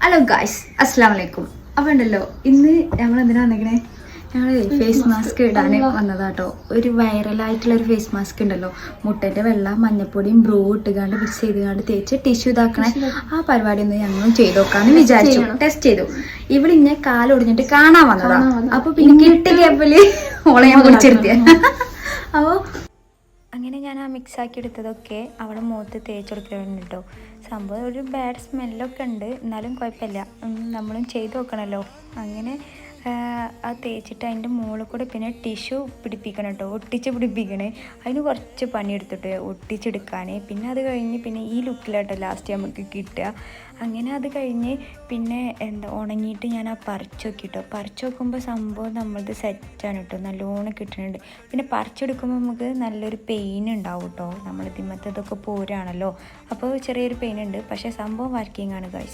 Hello guys, അസ്സലാമു അലൈക്കും. അപ്പോൾ ഉണ്ടല്ലോ, ഇന്ന് ഞങ്ങൾ എന്തിനാ വന്നിരിക്കണേ? ഞങ്ങൾ ഫേസ് മാസ്ക് ഇടാൻ വന്നതാട്ടോ. ഒരു വൈറലായിട്ടുള്ളൊരു ഫേസ് മാസ്ക് ഉണ്ടല്ലോ, മുട്ടൻ്റെ വെള്ള മഞ്ഞപ്പൊടിയും ബ്രൂ ഇട്ടുകാണ്ട് മിക്സ് ചെയ്തുകൊണ്ട് തേച്ച് ടിഷ്യൂ ഇതാക്കണേ. ആ പരിപാടി ഒന്ന് ഞങ്ങളും ചെയ്ത് നോക്കാമെന്ന് വിചാരിച്ചു. ടെസ്റ്റ് ചെയ്തു. ഇവിടെ ഇന്നെ കാലൊടിഞ്ഞിട്ട് കാണാൻ വന്നതാ. അപ്പോൾ പിന്നെ കിട്ടി കേപ്പല് ഓളെ ഞാൻ വിളിച്ചെടുത്തിയ. അപ്പോൾ അങ്ങനെ ഞാൻ ആ മിക്സാക്കി എടുത്തതൊക്കെ അവളെ മുഖത്ത് തേച്ചെടുക്കുന്നുണ്ട് കേട്ടോ. സംഭവം ഒരു ബാഡ് സ്മെല്ലൊക്കെ ഉണ്ട്, എന്നാലും കുഴപ്പമില്ല, നമ്മളും ചെയ്ത് നോക്കണമല്ലോ. അങ്ങനെ അത് തേച്ചിട്ട് അതിൻ്റെ മുകളിൽ കൂടെ പിന്നെ ടിഷ്യൂ പിടിപ്പിക്കണം കേട്ടോ, ഒട്ടിച്ച് പിടിപ്പിക്കണേ. അതിന് കുറച്ച് പണിയെടുത്തിട്ട് ഒട്ടിച്ചെടുക്കാൻ. പിന്നെ അത് കഴിഞ്ഞ് പിന്നെ ഈ ലുക്കിലാട്ടോ ലാസ്റ്റ് നമുക്ക് കിട്ടുക. അങ്ങനെ അത് കഴിഞ്ഞ് പിന്നെ ഉണങ്ങിയിട്ട് ഞാൻ ആ പറിച്ച് നോക്കിട്ടോ. പറിച്ച് നോക്കുമ്പോൾ സംഭവം നമ്മളത് സെറ്റാണ് കേട്ടോ, നല്ലോണം കിട്ടുന്നുണ്ട്. പിന്നെ പറിച്ചെടുക്കുമ്പോൾ നമുക്ക് നല്ലൊരു പെയിൻ ഉണ്ടാവും കേട്ടോ, നമ്മൾ തിമ്മത്തതൊക്കെ പോരാണല്ലോ, അപ്പോൾ ചെറിയൊരു പെയിൻ ഉണ്ട്. പക്ഷേ സംഭവം വർക്കിംഗ് ആണ് ഗൈസ്.